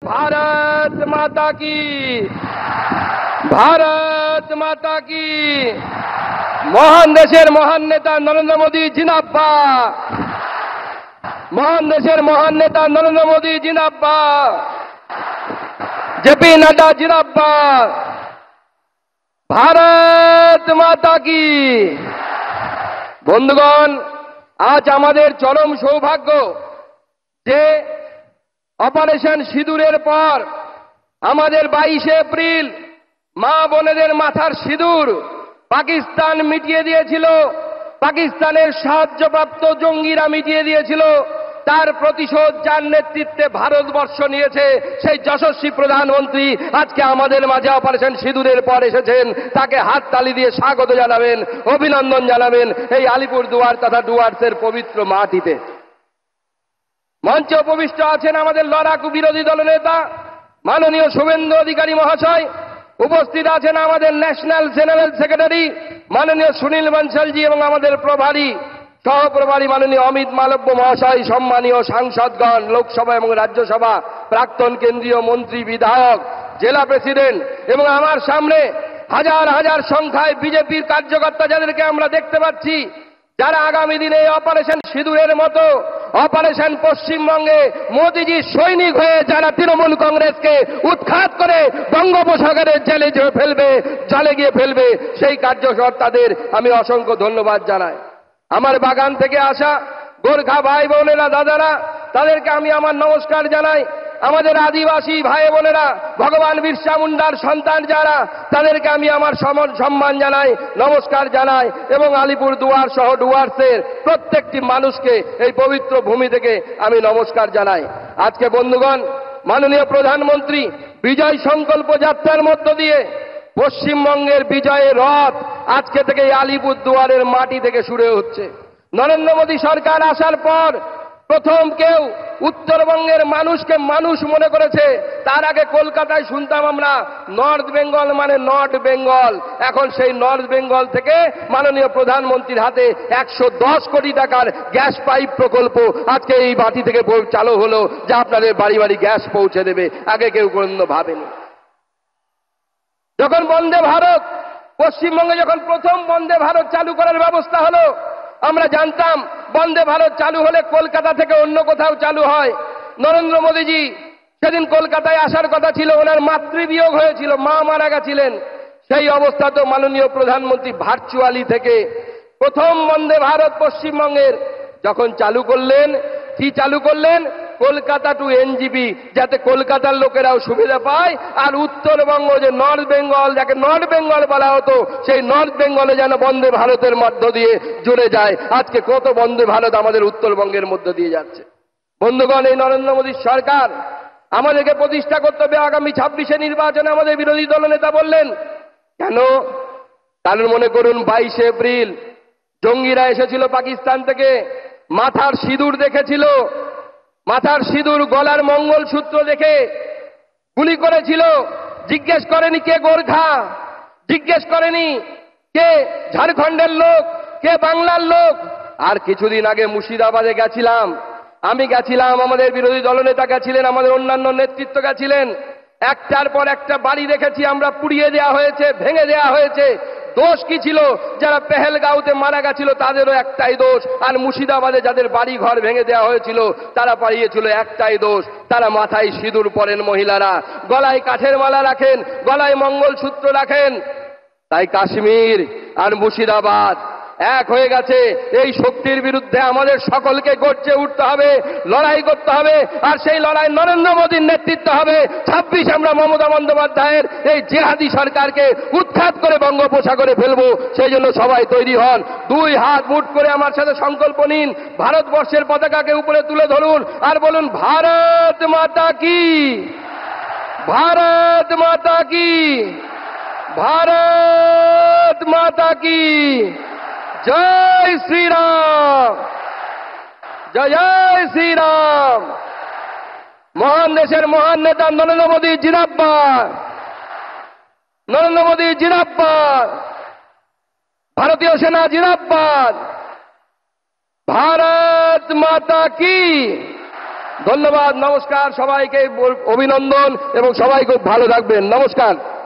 भारत माता की, भारत माता की। মহান দেশের মহান নেতা নরেন্দ্র মোদী জিন্দাবাদ, মহান দেশের মহান নেতা নরেন্দ্র মোদী জিন্দাবাদ, জেপি নাড্ডা জিন্দাবাদ, ভারত মাতা কি। বন্ধুগণ, আজ আমাদের চরম সৌভাগ্য যে অপারেশন সিঁদুরের পর আমাদের 22 এপ্রিল মা বোনেদের মাথার সিঁদুর পাকিস্তান মিটিয়ে দিয়েছিল, পাকিস্তানের সাহায্যপ্রাপ্ত জঙ্গিরা মিটিয়ে দিয়েছিল। তার প্রতিশোধ যার নেতৃত্বে ভারতবর্ষ নিয়েছে, সেই যশস্বী প্রধানমন্ত্রী আজকে আমাদের মাঝে অপারেশন সিঁদুরের পর এসেছেন। তাকে হাততালি দিয়ে স্বাগত জানাবেন, অভিনন্দন জানাবেন এই আলিপুরদুয়ার তথা ডুয়ার্সের পবিত্র মাটিতে। মঞ্চে উপবিষ্ট আছেন আমাদের লড়াকু বিরোধী দলনেতা মাননীয় শুভেন্দু অধিকারী মহাশয়, উপস্থিত আছেন আমাদের ন্যাশনাল জেনারেল সেক্রেটারি মাননীয় সুনীল বনশালজি এবং আমাদের প্রভারী সহপ্রভারী মাননীয় অমিত মালব্য মহাশয়, সম্মানীয় সাংসদগণ, লোকসভা এবং রাজ্যসভা প্রাক্তন কেন্দ্রীয় মন্ত্রী, বিধায়ক, জেলা প্রেসিডেন্ট এবং আমার সামনে হাজার হাজার সংখ্যায় বিজেপির কার্যকর্তা যাদেরকে আমরা দেখতে পাচ্ছি, যারা আগামী দিনে অপারেশন সিঁদুরের মতো অপারেশন পশ্চিমবঙ্গে মোদিজির সৈনিক হয়ে যারা তৃণমূল কংগ্রেসকে উৎখাত করে বঙ্গোপসাগরের জেলে গিয়ে ফেলবে, সেই কার্যকর্তাদের আমি অসংখ্য ধন্যবাদ জানাই। আমার বাগান থেকে আসা গোর্খা ভাই বোনেরা, দাদারা, তাদেরকে আমি আমার নমস্কার জানাই। আমাদের আদিবাসী ভাই বোনেরা, ভগবান বিরসা মুন্ডার সন্তান যারা, তাদেরকে আমি আমার সম্মান জানাই, নমস্কার জানাই এবং আলিপুরদুয়ার সহ ডুয়ার্সের প্রত্যেকটি মানুষকে এই পবিত্র ভূমি থেকে আমি নমস্কার জানাই। আজকে বন্ধুগণ, মাননীয় প্রধানমন্ত্রী বিজয় সংকল্প যাত্রার মধ্য দিয়ে পশ্চিমবঙ্গের বিজয়ের রথ আজকে থেকে আলিপুরদুয়ারের মাটি থেকে শুরু হচ্ছে। নরেন্দ্র মোদী সরকার আসার পর প্রথম কেউ উত্তরবঙ্গের মানুষকে মানুষ মনে করেছে। তার আগে কলকাতায় শুনতাম আমরা নর্থ বেঙ্গল মানে নর্থ বেঙ্গল। এখন সেই নর্থ বেঙ্গল থেকে মাননীয় প্রধানমন্ত্রীর হাতে 110 কোটি টাকার গ্যাস পাইপ প্রকল্প আজকে এই মাটি থেকে চালু হলো, যা আপনাদের বাড়ি বাড়ি গ্যাস পৌঁছে দেবে। আগে কেউ কোনো ভাবেনি। যখন বন্দে ভারত, পশ্চিমবঙ্গে যখন প্রথম বন্দে ভারত চালু করার ব্যবস্থা হলো, আমরা জানতাম বন্দে ভারত চালু হলে কলকাতা থেকে অন্য কোথাও চালু হয়। নরেন্দ্র মোদীজি সেদিন কলকাতায় আসার কথা ছিল, ওনার মাতৃবিয়োগ হয়েছিল, মা মারা গেছিলেন। সেই অবস্থাতেও মাননীয় প্রধানমন্ত্রী ভার্চুয়ালি থেকে প্রথম বন্দে ভারত পশ্চিমবঙ্গের যখন চালু করলেন, কি চালু করলেন? কলকাতা টু এনজিপি, যাতে কলকাতার লোকেরাও সুবিধা পায় আর উত্তরবঙ্গ যে নর্থ বেঙ্গল, যাকে নর্থ বেঙ্গল বলা হতো, সেই নর্থ বেঙ্গলে যেন বন্দে ভারতের মধ্য দিয়ে জুড়ে যায়। আজকে কত বন্দে ভারত আমাদের উত্তরবঙ্গের মধ্য দিয়ে যাচ্ছে। বন্ধুগণ, এই নরেন্দ্র মোদীর সরকার আমাদেরকে প্রতিষ্ঠা করতে হবে আগামী 26 নির্বাচনে। আমাদের বিরোধী দলনেতা বললেন কেন? কারণ মনে করুন 22 এপ্রিল জঙ্গিরা এসেছিল পাকিস্তান থেকে, মাথার সিঁদুর দেখেছিল, মাথার সিঁদুর, গলার মঙ্গলসূত্র দেখে গুলি করেছিল। জিজ্ঞেস করেনি কে গোর্খা, জিজ্ঞেস করেনি কে ঝাড়খণ্ডের লোক, কে বাংলার লোক। আর কিছুদিন আগে মুর্শিদাবাদে গেছিলাম, আমি গেছিলাম, আমাদের বিরোধী দলনেতা গেছিলেন, আমাদের অন্যান্য নেতৃত্ব গেছিলেন। একটার পর একটা বাড়ি দেখেছি আমরা, পুড়িয়ে দেওয়া হয়েছে, ভেঙে দেওয়া হয়েছে। দোষ কি ছিল? যারা পেহেলগাঁওতে মারা গেছিল তাদেরও একটাই দোষ, আর মুর্শিদাবাদে যাদের বাড়ি ঘর ভেঙে দেওয়া হয়েছিল তারা পালিয়েছিল, একটাই দোষ, তারা মাথায় সিঁদুর পরেন মহিলারা, গলায় কাঠের মালা রাখেন, গলায় মঙ্গলসূত্র রাখেন। তাই কাশ্মীর আর মুর্শিদাবাদ এক হয়ে গেছে। এই শক্তির বিরুদ্ধে আমাদের সকলকে গর্জে উঠতে হবে, লড়াই করতে হবে, আর সেই লড়াই নরেন্দ্র মোদীর নেতৃত্ব হবে। 26 আমরা মমতা বন্দ্যোপাধ্যায়ের এই জিহাদি সরকারকে উৎখাত করে বঙ্গোপসাগরে ফেলবো। সেই জন্য সবাই তৈরি হন, 2 হাত মুঠ করে আমার সাথে সংকল্প নিন, ভারতবর্ষের পতাকাকে উপরে তুলে ধরুন আর বলুন ভারত মাতা কি, ভারত মাতা কি, ভারত মাতা কি। জয় শ্রীরাম, জয় জয় শ্রীরাম। মহান দেশের মহান নেতা নরেন্দ্র মোদী জিন্দাবাদ, নরেন্দ্র মোদী জিন্দাবাদ, ভারতীয় সেনা জিন্দাবাদ, ভারত মাতা কি। ধন্যবাদ, নমস্কার, সবাইকে অভিনন্দন এবং সবাই খুব ভালো থাকবেন, নমস্কার।